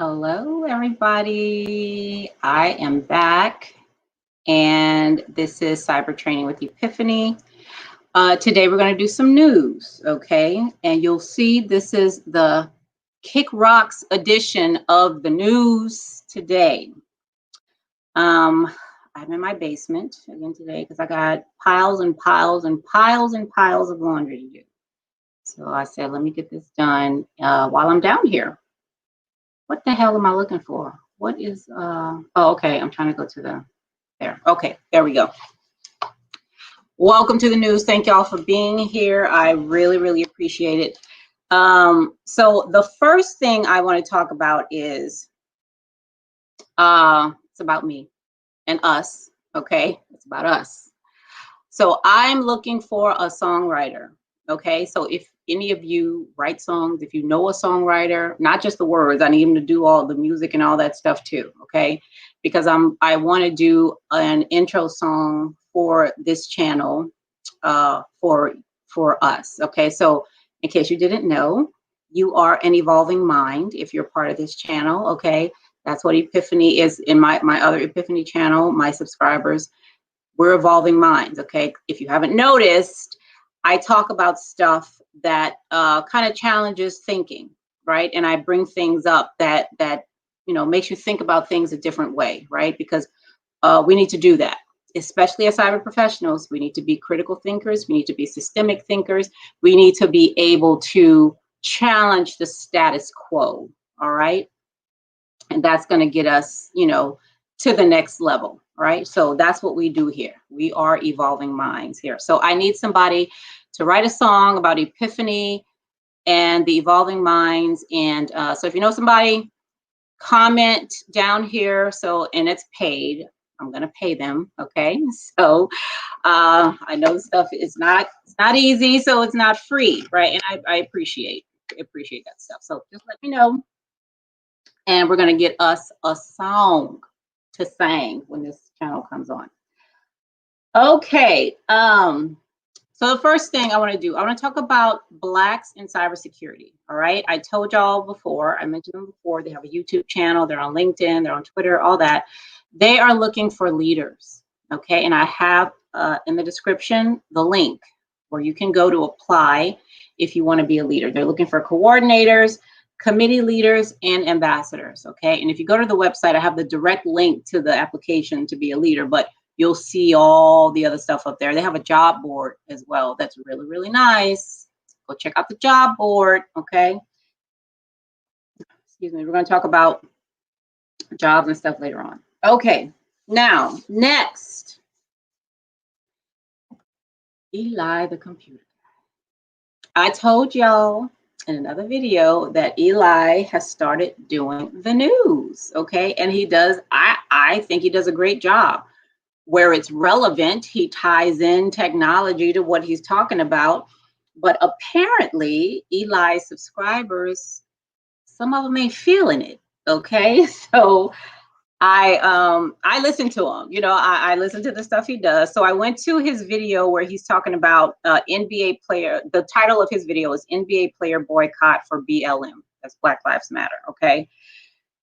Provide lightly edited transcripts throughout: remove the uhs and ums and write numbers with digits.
Hello, everybody. I am back, and this is Cyber Training with Epiphany. Today, we're going to do some news, okay? And you'll see this is the Kick Rocks edition of the news today. I'm in my basement again today because I got piles and piles and piles and piles of laundry to do. So I said, let me get this done while I'm down here. What the hell am I looking for? What is, oh, okay, I'm trying to go to there. Okay, there we go. Welcome to the news. Thank y'all for being here. I really, really appreciate it. So the first thing I want to talk about is, it's about me and us, okay? It's about us. So I'm looking for a songwriter, okay? So if any of you write songs, if you know a songwriter, not just the words, I need him to do all the music and all that stuff too, okay? Because I want to do an intro song for this channel for us, okay? So in case you didn't know, you are an evolving mind if you're part of this channel, okay? That's what Epiphany is in my other Epiphany channel, my subscribers. We're evolving minds, okay? If you haven't noticed, I talk about stuff that kind of challenges thinking, right? And I bring things up that makes you think about things a different way, right? Because we need to do that, especially as cyber professionals. We need to be critical thinkers. We need to be systemic thinkers. We need to be able to challenge the status quo, all right? And that's going to get us, to the next level, right? So that's what we do here. We are evolving minds here. So I need somebody to write a song about Epiphany and the evolving minds. And so if you know somebody, comment down here. So, and it's paid. I'm going to pay them. Okay. So I know stuff is not easy. So it's not free. Right. And I appreciate that stuff. So just let me know. And we're going to get us a song to sing when this channel comes on. Okay. So the first thing I want to do, I want to talk about Blacks in cybersecurity. All right. I told y'all before, I mentioned them before, they have a YouTube channel, they're on LinkedIn, they're on Twitter, all that. They are looking for leaders. Okay. And I have in the description the link where you can go to apply if you want to be a leader. They're looking for coordinators, committee leaders, and ambassadors. Okay. And if you go to the website, I have the direct link to the application to be a leader, but you'll see all the other stuff up there. They have a job board as well. That's really, really nice. Go check out the job board. Okay. Excuse me. We're going to talk about jobs and stuff later on. Okay. Now, next. Eli, the computer guy. I told y'all in another video that Eli has started doing the news. Okay. And he does, I think he does a great job. Where it's relevant, he ties in technology to what he's talking about. But apparently, Eli's subscribers, some of them ain't feeling it. Okay, so I listen to him. I listen to the stuff he does. So I went to his video where he's talking about NBA player. The title of his video is NBA player boycott for BLM. That's Black Lives Matter. Okay,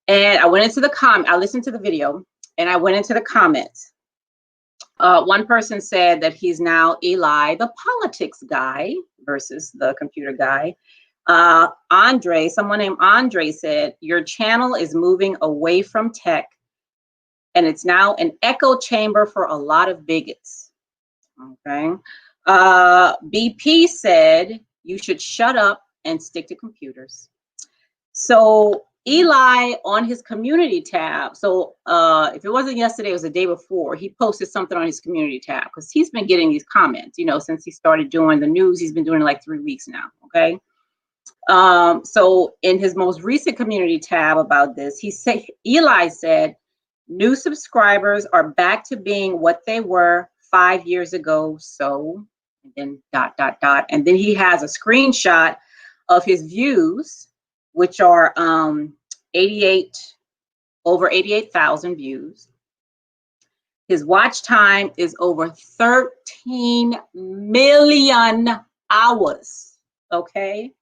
and I went into the I listened to the video and I went into the comments. One person said that he's now Eli, the politics guy versus the computer guy. Someone named Andre said, your channel is moving away from tech and it's now an echo chamber for a lot of bigots. Okay. BP said, you should shut up and stick to computers. So Eli on his community tab. So if it wasn't yesterday, it was the day before, he posted something on his community tab because he's been getting these comments, since he started doing the news. He's been doing it like 3 weeks now. Okay. So in his most recent community tab about this, Eli said, new subscribers are back to being what they were 5 years ago. So, and then ... And then he has a screenshot of his views, which are over 88,000 views. His watch time is over 13 million hours. Okay.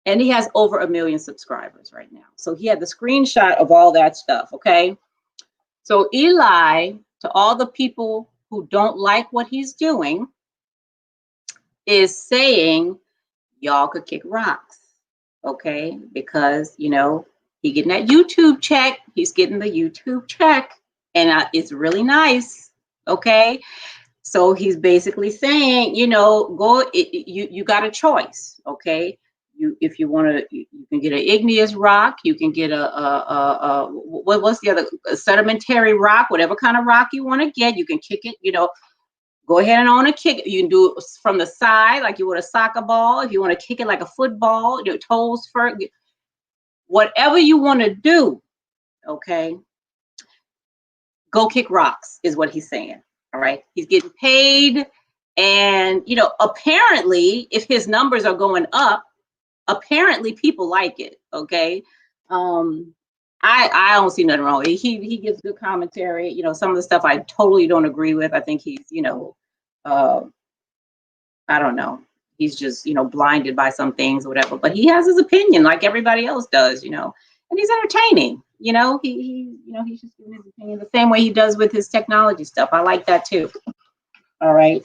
And he has over 1 million subscribers right now. So he had the screenshot of all that stuff, okay? So Eli, to all the people who don't like what he's doing, is saying, y'all could kick rocks, okay? Because, you know, he getting that YouTube check. He's getting the YouTube check, and it's really nice, okay? So he's basically saying, you know, you got a choice, okay? If you want to, you can get an igneous rock. You can get what's the other, a sedimentary rock, whatever kind of rock you want to get. You can kick it, you know. Go ahead and own a kick. You can do it from the side, like you would a soccer ball. If you want to kick it like a football, your toes first, whatever you want to do, okay? Go kick rocks is what he's saying. All right. He's getting paid. And, you know, apparently, if his numbers are going up, apparently people like it. Okay. I don't see nothing wrong with it. He gives good commentary. You know, some of the stuff I totally don't agree with. I think he's, you know, I don't know. He's just, you know, blinded by some things or whatever. But he has his opinion like everybody else does, you know, and he's entertaining. You know, you know, he's just giving his opinion the same way he does with his technology stuff. I like that too. All right.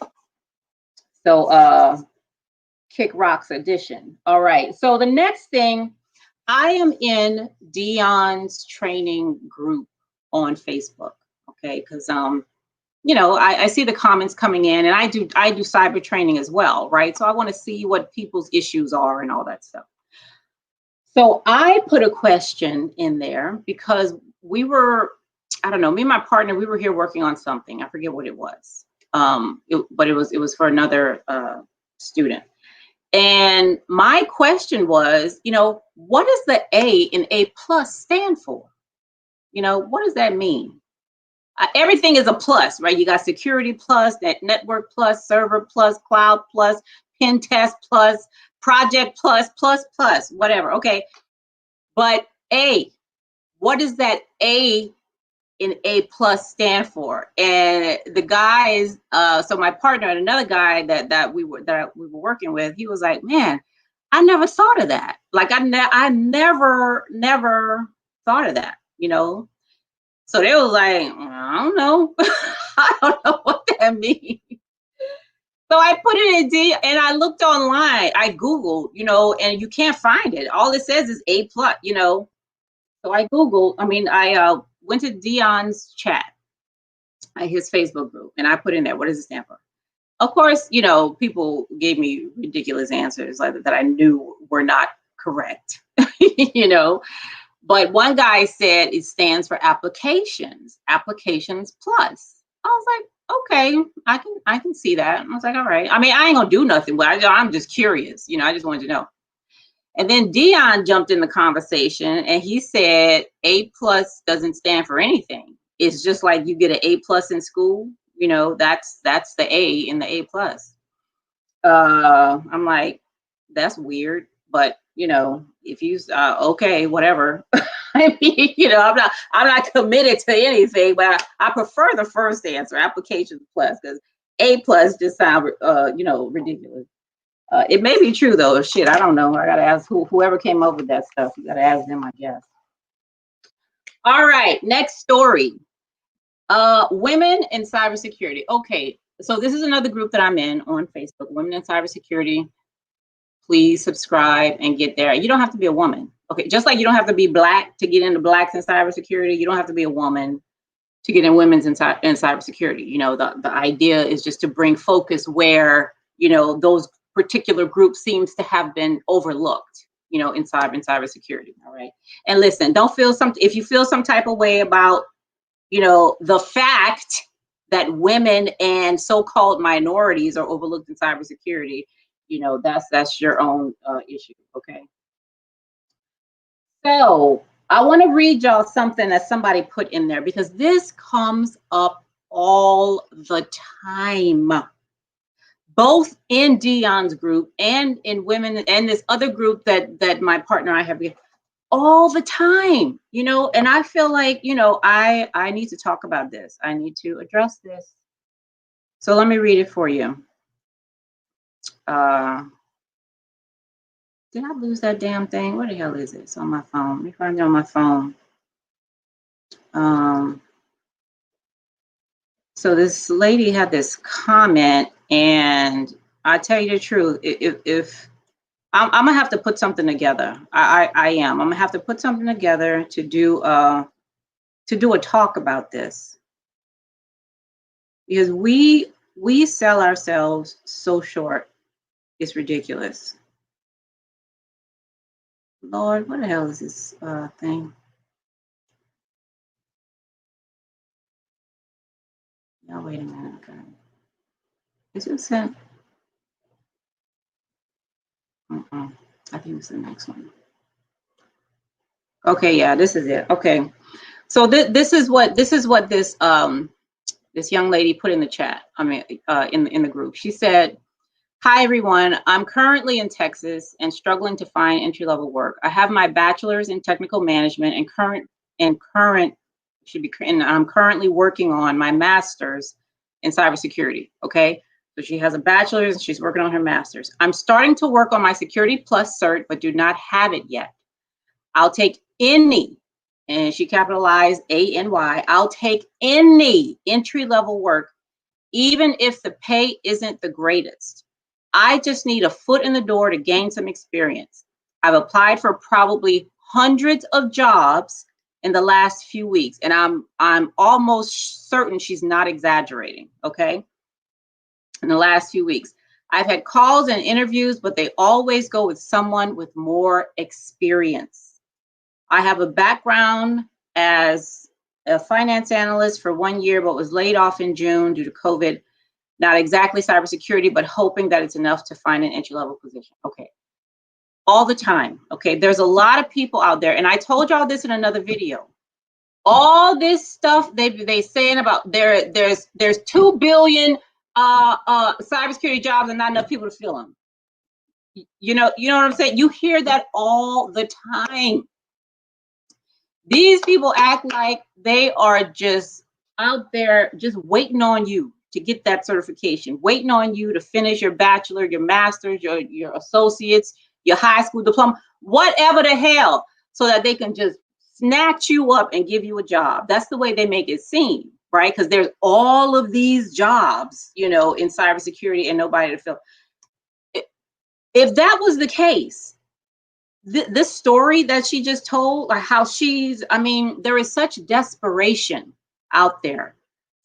So Kick Rocks edition. All right. So the next thing, I am in Dion's training group on Facebook. Okay, because you know, I see the comments coming in, and I do cyber training as well, right? So I want to see what people's issues are and all that stuff. So I put a question in there because we were, I don't know, me and my partner, we were here working on something. I forget what it was. But it was for another student. And my question was, you know, what does the A in A plus stand for? You know, what does that mean? Everything is a plus, right? You got security plus, that network plus, server plus, cloud plus, pen test plus, project plus, whatever. Okay. But A, what does that A in A plus stand for? And the guys, so my partner and another guy that we were working with, he was like, man, I never thought of that. Like I never thought of that, you know? So they was like, I don't know. I don't know what that means. So I put it in D, and I looked online. I Googled, you know, and you can't find it. All it says is A plus, you know. So I Googled, I went to Dion's chat, his Facebook group, and I put in there, what does it stand for? Of course, you know, people gave me ridiculous answers like that I knew were not correct, you know. But one guy said it stands for applications plus. I was like, okay, I can see that. I was like, all right. I mean, I ain't gonna do nothing, but I'm just curious, you know. I just wanted to know. And then Dion jumped in the conversation, and he said A plus doesn't stand for anything. It's just like you get an A plus in school, you know. That's the A in the A plus. I'm like, that's weird, but you know, if you okay, whatever. I mean, you know, I'm not committed to anything, but I prefer the first answer, applications plus, because A plus just sound you know, ridiculous. It may be true though. Shit, I don't know. I gotta ask whoever came up with that stuff. You gotta ask them, I guess. All right, next story. Women in cybersecurity. Okay, so this is another group that I'm in on Facebook, Women in Cybersecurity. Please subscribe and get there. You don't have to be a woman. Okay, just like you don't have to be black to get into blacks in cybersecurity, you don't have to be a woman to get in women's in cybersecurity. You know, the idea is just to bring focus where, you know, those particular groups seems to have been overlooked, you know, in cybersecurity. All right. And listen, don't feel if you feel some type of way about, you know, the fact that women and so-called minorities are overlooked in cybersecurity, you know, that's your own issue. Okay. So I want to read y'all something that somebody put in there because this comes up all the time, both in Dion's group and in women and this other group that my partner and I have all the time, you know. And I feel like, you know, I need to talk about this. I need to address this. So let me read it for you. Did I lose that damn thing? Where the hell is it? It's on my phone. Let me find it on my phone. So this lady had this comment, and I tell you the truth, if I'm gonna have to put something together. I am. I'm gonna have to put something together to do a talk about this, because we sell ourselves so short. It's ridiculous. Lord, what the hell is this thing? Now wait a minute. Okay. Is it sent? I think it's the next one. Okay, yeah, this is it. Okay, so this is what this this young lady put in the chat. I mean, in the group. She said, "Hi everyone. I'm currently in Texas and struggling to find entry-level work. I have my bachelor's in technical management and I'm currently working on my master's in cybersecurity." Okay. So she has a bachelor's and she's working on her master's. "I'm starting to work on my Security Plus cert, but do not have it yet. I'll take any," and she capitalized ANY, "I'll take any entry-level work, even if the pay isn't the greatest. I just need a foot in the door to gain some experience. I've applied for probably hundreds of jobs in the last few weeks," and I'm almost certain she's not exaggerating, okay? "In the last few weeks, I've had calls and interviews, but they always go with someone with more experience. I have a background as a finance analyst for 1 year, but was laid off in June due to COVID. Not exactly cybersecurity, but hoping that it's enough to find an entry-level position." Okay. All the time. Okay. There's a lot of people out there, and I told y'all this in another video. All this stuff they saying about there's 2 billion cybersecurity jobs and not enough people to fill them. You know what I'm saying? You hear that all the time. These people act like they are just out there just waiting on you to get that certification, waiting on you to finish your bachelor, your master's, your associates, your high school diploma, whatever the hell, so that they can just snatch you up and give you a job. That's the way they make it seem, right? Because there's all of these jobs, in cybersecurity and nobody to fill. If that was the case, this story that she just told, like how there is such desperation out there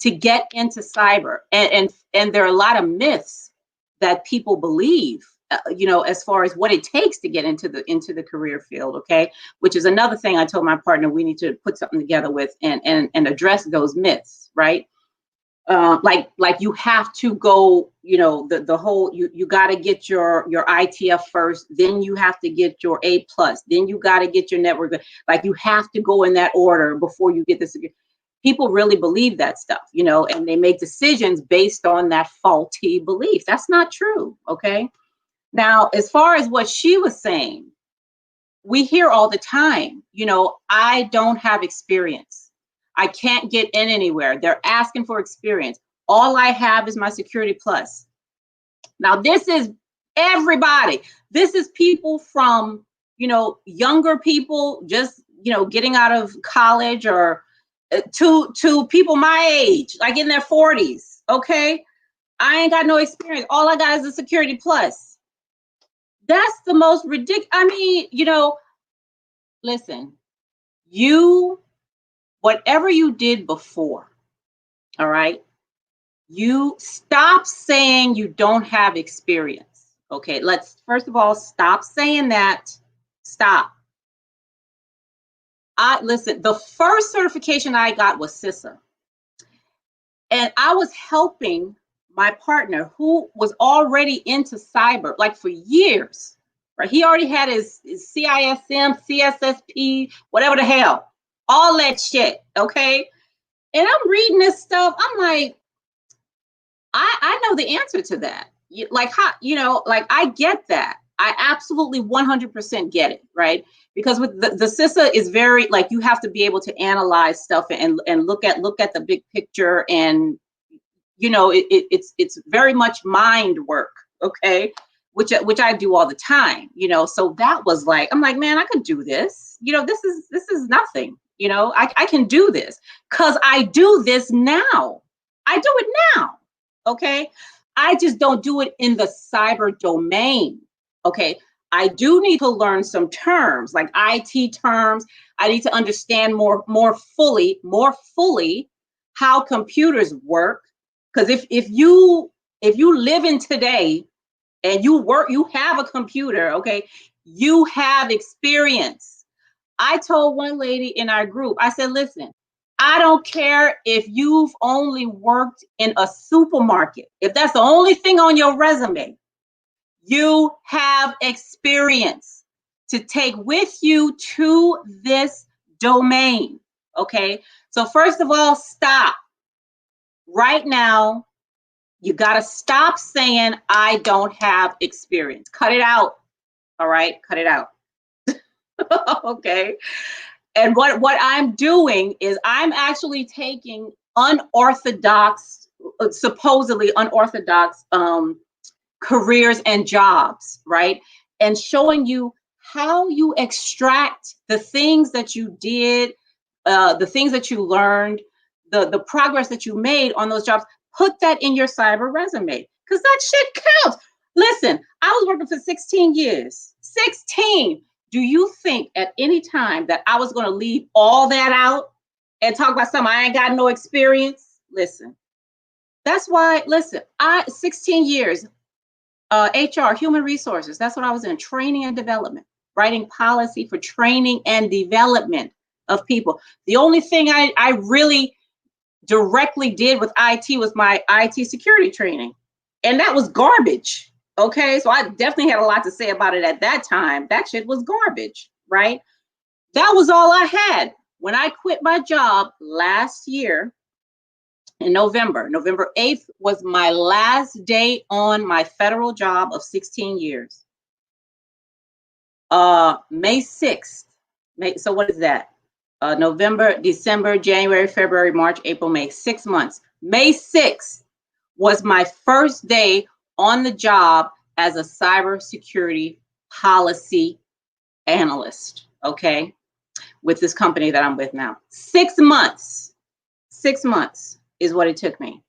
to get into cyber, and there are a lot of myths that people believe, as far as what it takes to get into the career field. Okay, which is another thing I told my partner we need to put something together with and address those myths, right? Like you have to go, the whole, you got to get your ITF first, then you have to get your A+, then you got to get your network. Like you have to go in that order before you get this. People really believe that stuff, and they make decisions based on that faulty belief. That's not true. Okay. Now, as far as what she was saying, we hear all the time, I don't have experience. I can't get in anywhere. They're asking for experience. All I have is my Security Plus. Now, this is everybody. This is people from, younger people just, getting out of college, or to people my age, like in their 40s. Okay. I ain't got no experience. All I got is a Security Plus. That's the most ridiculous. Listen, whatever you did before, all right, you stop saying you don't have experience. Okay, let's first of all stop saying that. Stop. Listen, the first certification I got was CISA, and I was helping my partner who was already into cyber, like for years. Right, he already had his CISM, CSSP, whatever the hell, all that shit. Okay, and I'm reading this stuff. I'm like, I know the answer to that. Like how, like I get that. I absolutely 100% get it, right? Because with the CISA is very, like, you have to be able to analyze stuff and look at the big picture, and it's very much mind work. Okay, which I do all the time, you know. So that was like, I'm like, man, I could do this. You know, this is nothing. You know, I can do this because I do this now. I do it now. Okay. I just don't do it in the cyber domain. Okay. I do need to learn some terms like IT terms. I need to understand more fully how computers work. Because if you live in today and you have a computer, okay, you have experience. I told one lady in our group, I said, listen, I don't care if you've only worked in a supermarket. If that's the only thing on your resume, you have experience to take with you to this domain. Okay. So, first of all, stop right now. You got to stop saying, I don't have experience. Cut it out. All right. Cut it out. Okay. And what I'm doing is I'm actually taking unorthodox, supposedly unorthodox careers and jobs, right? And showing you how you extract the things that you did, the things that you learned, the progress that you made on those jobs. Put that in your cyber resume because that shit counts. Listen, I was working for 16 years. 16. Do you think at any time that I was going to leave all that out and talk about something I ain't got no experience? Listen, that's why, listen, 16 years, HR, human resources, that's what I was in, training and development, writing policy for training and development of people. The only thing I really directly did with IT was my IT security training. And that was garbage. Okay. So I definitely had a lot to say about it at that time. That shit was garbage, right? That was all I had. When I quit my job last year in November 8th was my last day on my federal job of 16 years. May 6th. So what is that? November, December, January, February, March, April, May, 6 months. May 6th was my first day on the job as a cybersecurity policy analyst, okay, with this company that I'm with now. 6 months. 6 months is what it took me.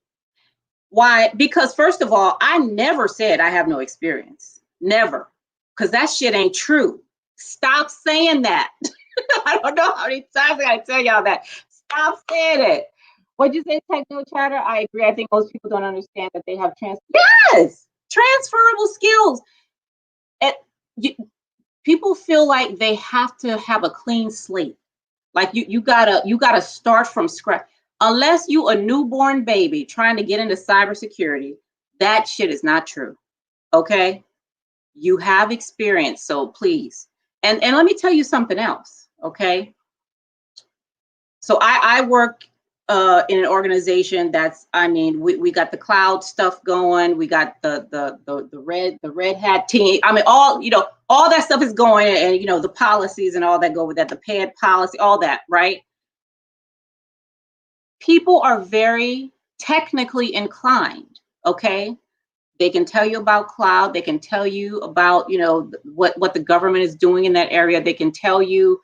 Why? Because first of all, I never said I have no experience. Never. Because that shit ain't true. Stop saying that. I don't know how many times I gotta tell y'all that. Stop saying it. What'd you say, techno chatter? I agree. I think most people don't understand that they have transferable skills. And people feel like they have to have a clean slate. Like you gotta start from scratch. Unless you a newborn baby trying to get into cybersecurity, that shit is not true. Okay? You have experience, so please. And let me tell you something else, okay? So I work in an organization that's, I mean, we got the cloud stuff going, we got the red hat team. I mean, all that stuff is going, and the policies and all that go with that, the PAD policy, all that, right? People are very technically inclined, okay? They can tell you about cloud. They can tell you about, what the government is doing in that area. They can tell you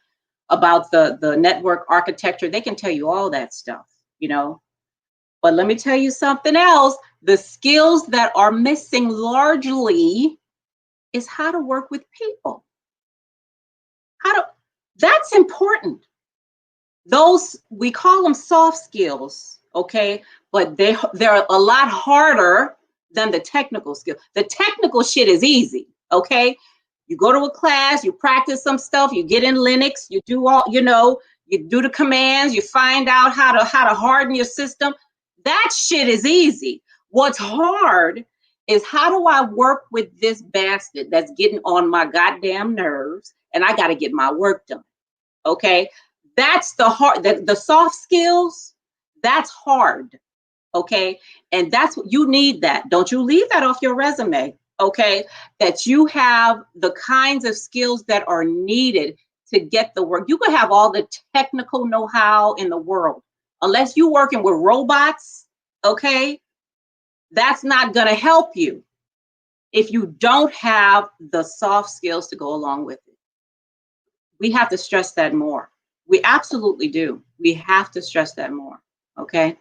about the network architecture. They can tell you all that stuff, But let me tell you something else. The skills that are missing largely is how to work with people. That's important. Those, we call them soft skills, okay? But they're a lot harder than the technical skill. The technical shit is easy, okay? You go to a class, you practice some stuff, you get in Linux, you do all, you do the commands, you find out how to harden your system. That shit is easy. What's hard is how do I work with this bastard that's getting on my goddamn nerves, and I got to get my work done, okay? That's the hard, the soft skills, that's hard. Okay. And that's what you need. That don't you leave that off your resume. Okay. That you have the kinds of skills that are needed to get the work. You could have all the technical know-how in the world. Unless you're working with robots, okay, that's not going to help you. if you don't have the soft skills to go along with it. We have to stress that more. We absolutely do. We have to stress that more. Okay.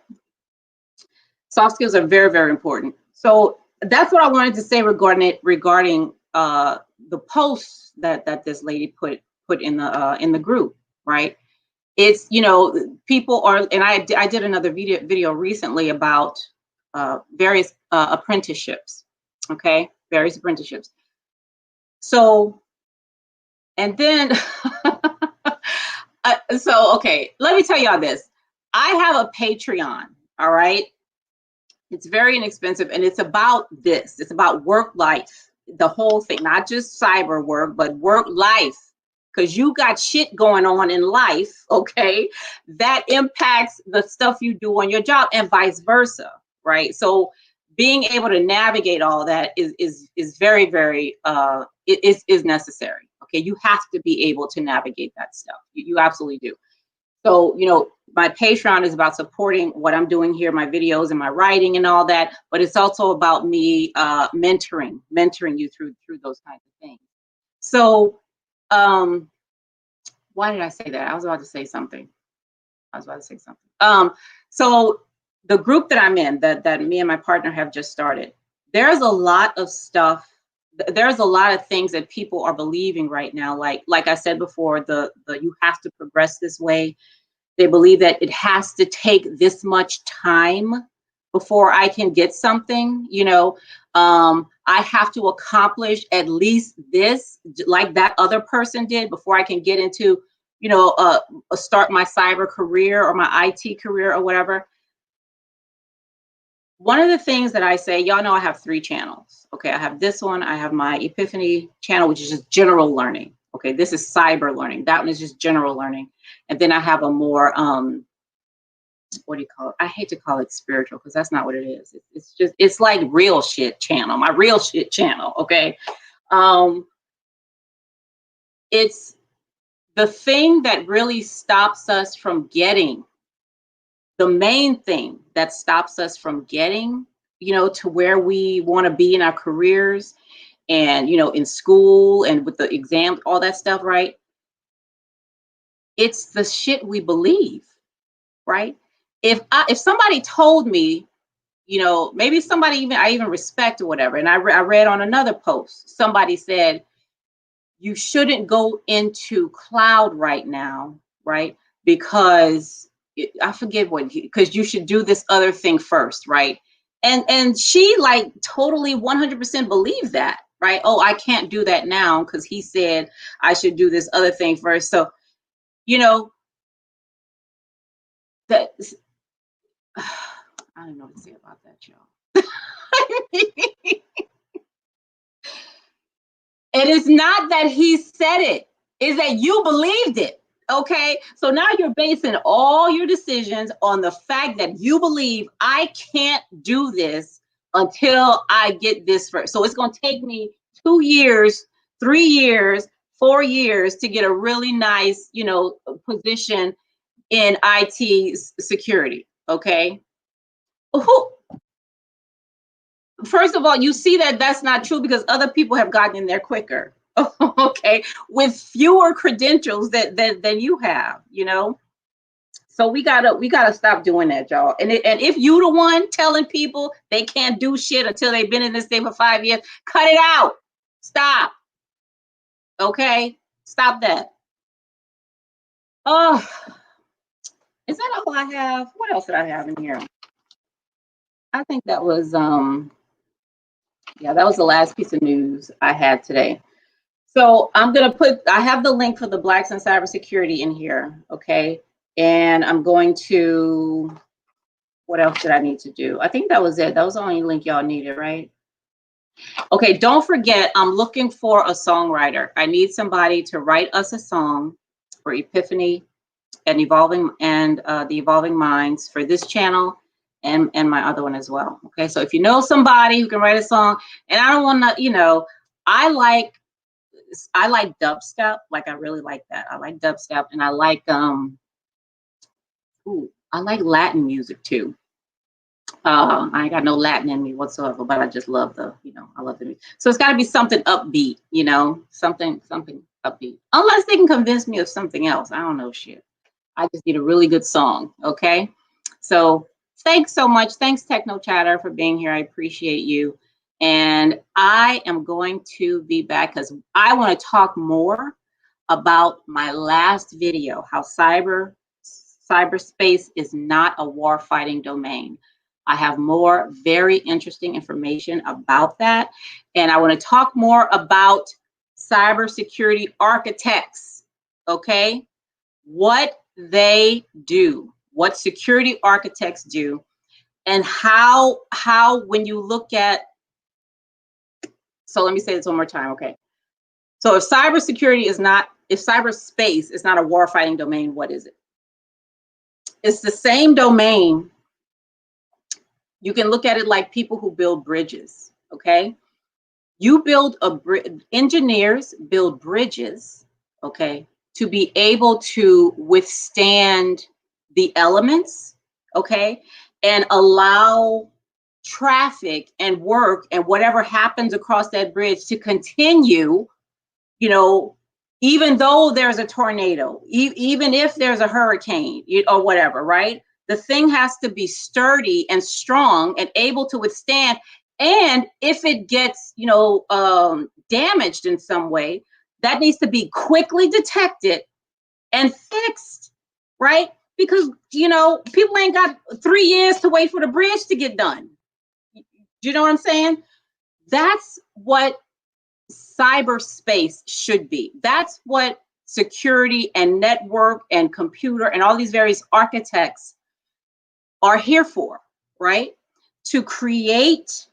Soft skills are very, very important. So that's what I wanted to say regarding the posts that this lady put in the group, right? It's, you know, people are, and I did another video recently about various apprenticeships, okay, various apprenticeships. So, and then, so okay, let me tell y'all this. I have a Patreon, all right. It's very inexpensive, and it's about this. It's about work life, the whole thing, not just cyber work, but work life. Because you got shit going on in life, okay, that impacts the stuff you do on your job, and vice versa, right? So being able to navigate all that is very, very is necessary. Okay, you have to be able to navigate that stuff. You absolutely do. So, you know, my Patreon is about supporting what I'm doing here, my videos and my writing and all that, but it's also about me mentoring you through those kinds of things. So, why did I say that? I was about to say something. So the group that I'm in, that me and my partner have just started, there's a lot of stuff. There's a lot of things that people are believing right now. Like I said before, the you have to progress this way. They believe that it has to take this much time before I can get something, you know. I have to accomplish at least this, like that other person did, before I can get into, you know, start my cyber career or my IT career or whatever. One of the things that I say, y'all know I have 3 channels. Okay, I have this one, I have my Epiphany channel, which is just general learning. Okay, this is cyber learning. That one is just general learning. And then I have a more, what do you call it? I hate to call it spiritual, because that's not what it is. It's just, it's like real shit channel, my real shit channel, okay? It's the thing that really stops us from getting, the main thing that stops us from getting, you know, to where we want to be in our careers and, you know, in school and with the exam, all that stuff, right? It's the shit we believe, right? If somebody told me, you know, maybe somebody I even respect or whatever, and I read on another post, somebody said, you shouldn't go into cloud right now, right? Because I forget what, because you should do this other thing first, right? And she like totally 100% believed that, right? Oh, I can't do that now because he said I should do this other thing first. So, you know, that I don't know what to say about that, y'all. It is not that he said it, is that you believed it. Okay, so now you're basing all your decisions on the fact that you believe I can't do this until I get this first. So it's going to take me 2 years, 3 years, 4 years to get a really nice, you know, position in IT security. Okay, who, first of all, you see that that's not true because other people have gotten in there quicker, okay, with fewer credentials than you have, you know. So we gotta stop doing that, y'all. And if you the one telling people they can't do shit until they've been in this thing for 5 years, cut it out. Stop. Okay, stop that. Oh, is that all I have? What else did I have in here? I think that was yeah, that was the last piece of news I had today. So I'm going to I have the link for the Blacks in Cybersecurity in here, okay? And I'm going to, what else did I need to do? I think that was it. That was the only link y'all needed, right? Okay, don't forget, I'm looking for a songwriter. I need somebody to write us a song for Epiphany and the Evolving Minds for this channel and my other one as well. Okay, so if you know somebody who can write a song, and I don't want to, you know, I like dubstep. Like I really like that. I like dubstep, and I like I like Latin music too. I ain't got no Latin in me whatsoever, but I just love the, I love the music. So it's got to be something upbeat, something upbeat. Unless they can convince me of something else. I don't know shit. I just need a really good song. Okay. So thanks so much. Thanks, Techno Chatter, for being here. I appreciate you. And I am going to be back because I want to talk more about my last video, how cyberspace is not a war-fighting domain. I have more very interesting information about that. And I want to talk more about cybersecurity architects, okay? What they do, what security architects do, and how when you look at, so let me say this one more time, okay? So if cybersecurity is not, if cyberspace is not a war-fighting domain, what is it? It's the same domain. You can look at it like people who build bridges, okay? You build engineers build bridges, okay, to be able to withstand the elements, okay, and allow traffic and work and whatever happens across that bridge to continue, even though there's a tornado, even if there's a hurricane, or whatever, right? The thing has to be sturdy and strong and able to withstand. And if it gets, damaged in some way, that needs to be quickly detected and fixed, right? Because, people ain't got 3 years to wait for the bridge to get done. Do you know what I'm saying? That's what cyberspace should be. That's what security and network and computer and all these various architects are here for, right? To create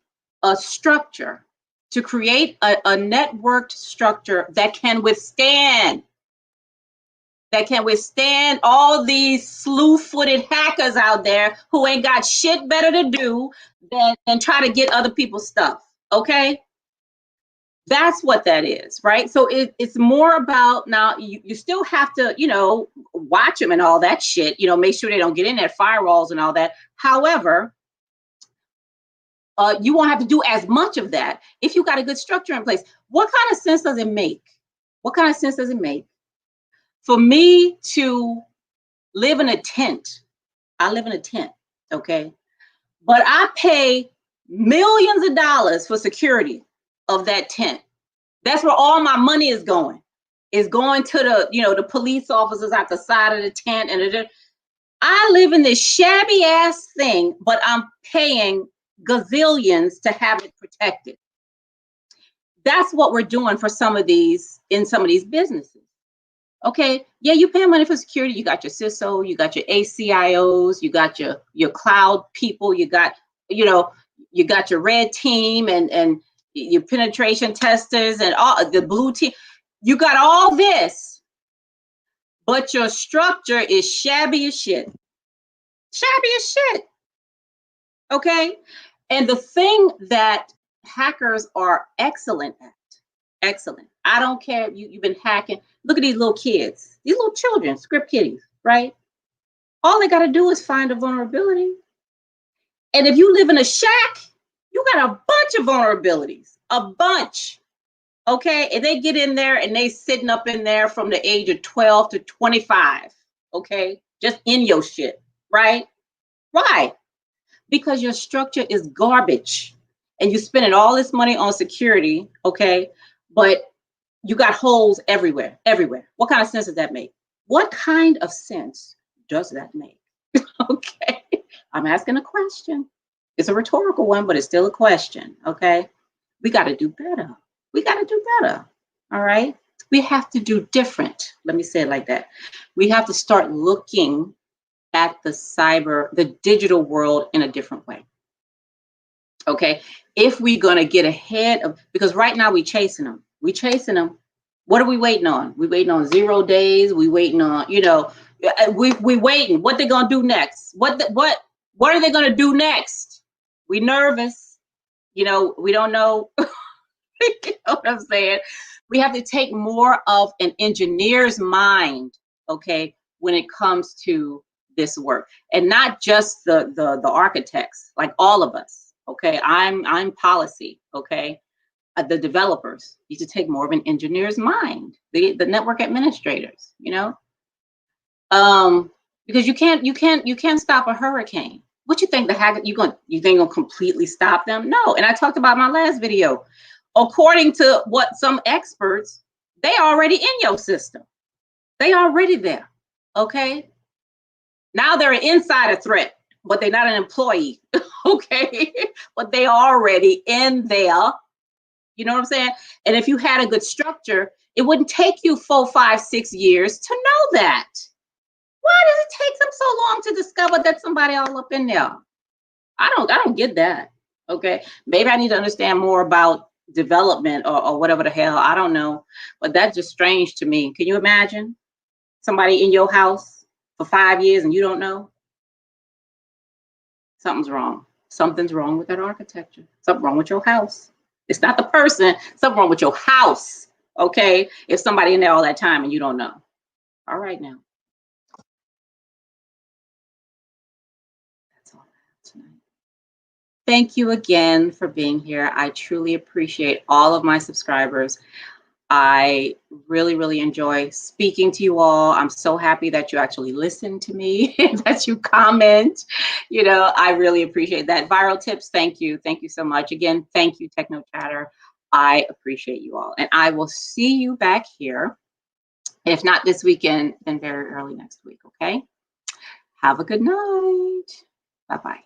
a structure, to create a networked structure that can withstand all these slew-footed hackers out there who ain't got shit better to do than try to get other people's stuff, okay? That's what that is, right? So it's more about, now you still have to, watch them and all that shit, make sure they don't get in there, firewalls and all that. However, you won't have to do as much of that if you got a good structure in place. What kind of sense does it make? What kind of sense does it make for me to live in a tent? I live in a tent, okay? But I pay millions of dollars for security of that tent. That's where all my money is going. It's going to the police officers at the side of the tent. And I live in this shabby ass thing, but I'm paying gazillions to have it protected. That's what we're doing for some of these businesses. Okay, yeah, you pay money for security. You got your CISO, you got your ACIOs, you got your cloud people, you got your red team and your penetration testers and all the blue team. You got all this, but your structure is shabby as shit. Shabby as shit. Okay, and the thing that hackers are excellent at. Excellent. I don't care if you've been hacking. Look at these little kids, these little children, script kiddies, right? All they got to do is find a vulnerability. And if you live in a shack, you got a bunch of vulnerabilities, a bunch. Okay. And they get in there and they sitting up in there from the age of 12 to 25. Okay. Just in your shit, right? Why? Because your structure is garbage and you're spending all this money on security. Okay. But you got holes everywhere, everywhere. What kind of sense does that make? What kind of sense does that make? Okay, I'm asking a question. It's a rhetorical one, but it's still a question, okay? We got to do better. We got to do better, all right? We have to do different. Let me say it like that. We have to start looking at the digital world in a different way, okay? If we're going to get ahead of, because right now we're chasing them. We chasing them. What are we waiting on? We waiting on 0 days. We waiting on, we waiting. What they gonna do next? What are they gonna do next? We nervous. We don't know. You know what I'm saying? We have to take more of an engineer's mind, okay, when it comes to this work, and not just the architects, like all of us. Okay, I'm policy. Okay, the developers need to take more of an engineer's mind. The network administrators, you know, because you can't stop a hurricane. What you think you think gonna completely stop them? No. And I talked about in my last video. According to what some experts, they already in your system. They already there. Okay. Now they're an insider threat, but they're not an employee. Okay. But they already in there. You know what I'm saying? And if you had a good structure, it wouldn't take you 4, 5, 6 years to know that. Why does it take them so long to discover that somebody all up in there? I don't get that. Okay. Maybe I need to understand more about development or whatever the hell. I don't know. But that's just strange to me. Can you imagine somebody in your house for 5 years and you don't know? Something's wrong. Something's wrong with that architecture. Something wrong with your house. It's not the person. Something wrong with your house. Okay. If somebody in there all that time and you don't know. All right now. That's all I have tonight. Thank you again for being here. I truly appreciate all of my subscribers. I really, really enjoy speaking to you all. I'm so happy that you actually listen to me, that you comment. You know, I really appreciate that. Viral Tips, thank you. Thank you so much. Again, thank you, Techno Chatter. I appreciate you all. And I will see you back here. If not this weekend, then very early next week, okay? Have a good night. Bye-bye.